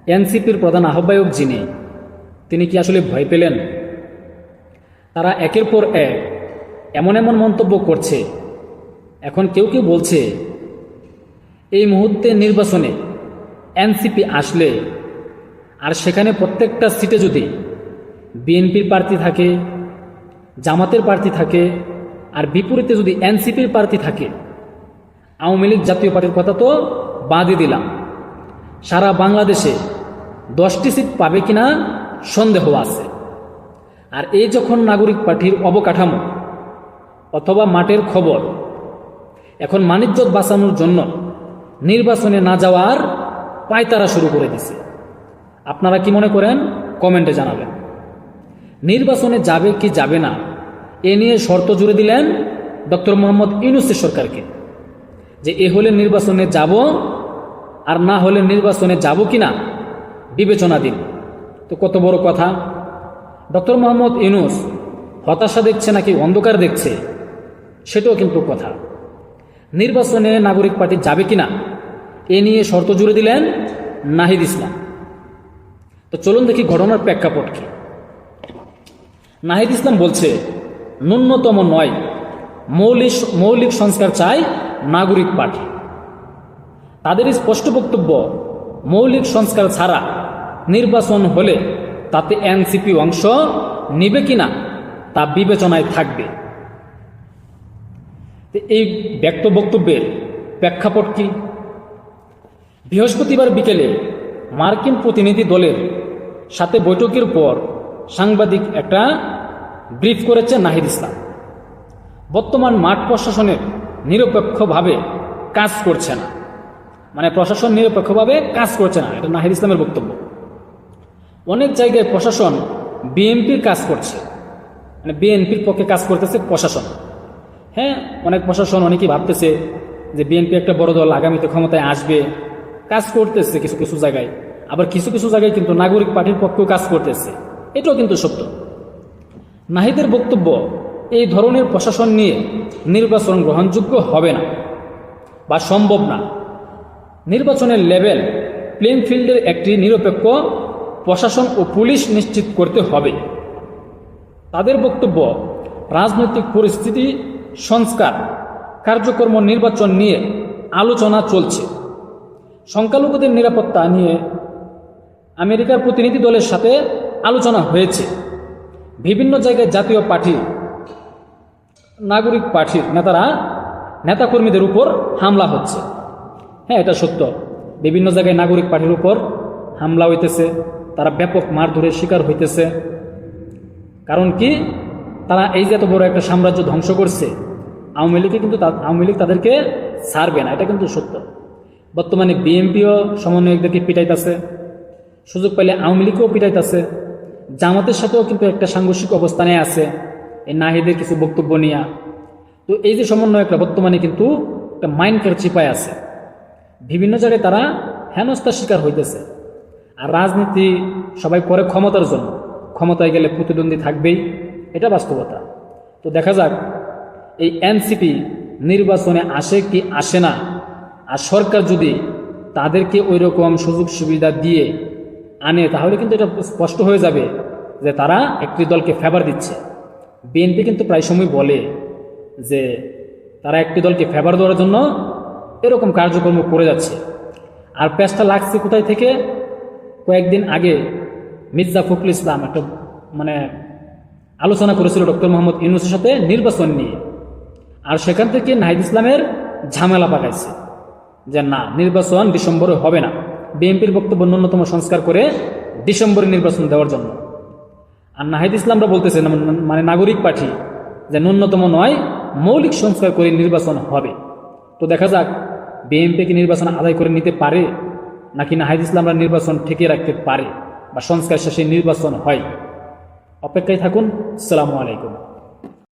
এনসিপির প্রধান আহ্বায়ক যিনি, তিনি কি আসলে ভয় পেলেন? তারা একের পর এক এমন এমন মন্তব্য করছে। এখন কেউ কেউ বলছে এই মুহূর্তে নির্বাচনে এনসিপি আসলে আর সেখানে প্রত্যেকটা সিটে যদি বিএনপির প্রার্থী থাকে, জামাতের প্রার্থী থাকে, আর বিপরীতে যদি এনসিপির প্রার্থী থাকে, আওয়ামী লীগ জাতীয় পার্টির কথা তো বাদই দিলাম, সারা বাংলাদেশে 10টি সিট পাবে কিনা সন্দেহ আছে। আর এই যখন নাগরিক পার্টির অবকাঠামো অথবা মাঠের খবর, এখন মানিজ্যত বাঁচানোর জন্য নির্বাচনে না যাওয়ার পায়তারা শুরু করে দিছে। আপনারা কি মনে করেন? কমেন্টে জানাবেন। নির্বাচনে যাবে কি যাবে না এ নিয়ে শর্ত জুড়ে দিলেন ডক্টর মোহাম্মদ ইউনূসের সরকারকে, যে এ হলে নির্বাচনে যাব, আর না হলে নির্বাচনে যাব কিনা বিবেচনা দিন। তো কত বড় কথা! ডক্টর মোহাম্মদ ইউনূস হতাশা দেখছে নাকি অন্ধকার দেখছে সেটাও কিন্তু কথা। নির্বাচনে নাগরিক পার্টি যাবে কিনা এ নিয়ে শর্ত জুড়ে দিলেন নাহিদ ইসলাম। তো চলুন দেখি ঘটনার প্রেক্ষাপট কি। নাহিদ ইসলাম বলছে ন্যূনতম নয়, মৌলিক সংস্কার চায় নাগরিক পার্টি। তাদের স্পষ্ট বক্তব্য, মৌলিক সংস্কার ছাড়া নির্বাচন হলে তাতে এনসিপি অংশ নিবে কিনা তা বিবেচনায় থাকবে। এই ব্যক্ত বক্তব্যের প্রেক্ষাপট কি? বৃহস্পতিবার বিকেলে মার্কিন প্রতিনিধি দলের সাথে বৈঠকের পর সাংবাদিক একটা ব্রিফ করেছে নাহিদ ইসলাম। বর্তমান মাঠ প্রশাসনের নিরপেক্ষভাবে কাজ করছে না, মানে প্রশাসন নিরপেক্ষভাবে কাজ করছে না, এটা নাহিদ ইসলামের বক্তব্য। অনেক জায়গায় প্রশাসন বিএনপির কাজ করছে, মানে বিএনপির পক্ষে কাজ করতেছে প্রশাসন। হ্যাঁ, অনেক প্রশাসন অনেকেই ভাবতেছে যে বিএনপি একটা বড় দল, আগামীতে ক্ষমতায় আসবে, কাজ করতেছে কিছু কিছু জায়গায়। আবার কিছু কিছু জায়গায় কিন্তু নাগরিক পার্টির পক্ষেও কাজ করতেছে, এটাও কিন্তু সত্য। নাহিদের বক্তব্য, এই ধরনের প্রশাসন নিয়ে নির্বাচন গ্রহণযোগ্য হবে না বা সম্ভব না। নির্বাচনের লেভেল প্লেইং ফিল্ডের একটি নিরপেক্ষ প্রশাসন ও পুলিশ নিশ্চিত করতে হবে। তাদের বক্তব্য, রাজনৈতিক পরিস্থিতি সংস্কার কার্যক্রম নির্বাচন নিয়ে আলোচনা চলছে। সংখ্যালঘুদের নিরাপত্তা নিয়ে আমেরিকার প্রতিনিধি দলের সাথে আলোচনা হয়েছে। বিভিন্ন জায়গায় জাতীয় পার্টি, নাগরিক পার্টির নেতাকর্মীদের উপর হামলা হচ্ছে। হ্যাঁ, এটা সত্য, বিভিন্ন জায়গায় নাগরিক পার্টির উপর হামলা হইতেছে, তারা ব্যাপক মারধরের শিকার হইতেছে। কারণ কি? তারা এই যে এত বড় একটা সাম্রাজ্য ধ্বংস করছে, আওয়ামী লীগ তাদেরকে ছাড়বে না, এটা কিন্তু সত্য। বর্তমানে বিএনপিও সমন্বয়কদেরকে পিটাইতেছে, সুযোগ পাইলে আওয়ামী লীগও পিটাইতেছে, জামাতের সাথেও কিন্তু একটা সাংঘর্ষিক অবস্থানে আছে এই নাহিদের কিছু বক্তব্য নিয়ে। তো এই যে সমন্বয়করা বর্তমানে কিন্তু একটা মাইন্ডের চিপায় আছে, বিভিন্ন জায়গায় তারা হেনস্থার শিকার হইতেছে। আর রাজনীতি সবাই করে ক্ষমতার জন্য, ক্ষমতায় গেলে প্রতিদ্বন্দ্বী থাকবেই, এটা বাস্তবতা। তো দেখা যাক এই এনসিপি নির্বাচনে আসে কি আসে না। আর সরকার যদি তাদেরকে ওই রকম সুযোগ সুবিধা দিয়ে আনে, তাহলে কিন্তু এটা স্পষ্ট হয়ে যাবে যে তারা একটি দলকে ফেভার দিচ্ছে। বিএনপি কিন্তু প্রায় সময় বলে যে তারা একটি দলকে ফেভার দেওয়ার জন্য এরকম কার্যক্রম করে যাচ্ছে। আর পেঁচটা লাগছে কোথায় থেকে? কয়েকদিন আগে মির্জা ফখরুল ইসলাম একটা আলোচনা করেছিল ডক্টর মোহাম্মদ ইউনূসের সাথে নির্বাচন নিয়ে, আর সেখান থেকে নাহিদ ইসলামের ঝামেলা পাকাইছে যে না, নির্বাচন ডিসেম্বরে হবে না। বিএনপির বক্তব্য ন্যূনতম সংস্কার করে ডিসেম্বরে নির্বাচন দেওয়ার জন্য। আর নাহিদ ইসলামরা বলতেছে নাগরিক পার্টি যে ন্যূনতম নয়, মৌলিক সংস্কার করে নির্বাচন হবে। তো দেখা যাক বিএনপি কি নির্বাচন আদায় করে নিতে পারে, নাকি নাহিদ ইসলামরা নির্বাচন ঠেকিয়ে রাখতে পারে বা সংস্কার শেষে নির্বাচন হয়। অপেক্ষায় থাকুন। আসসালামু আলাইকুম।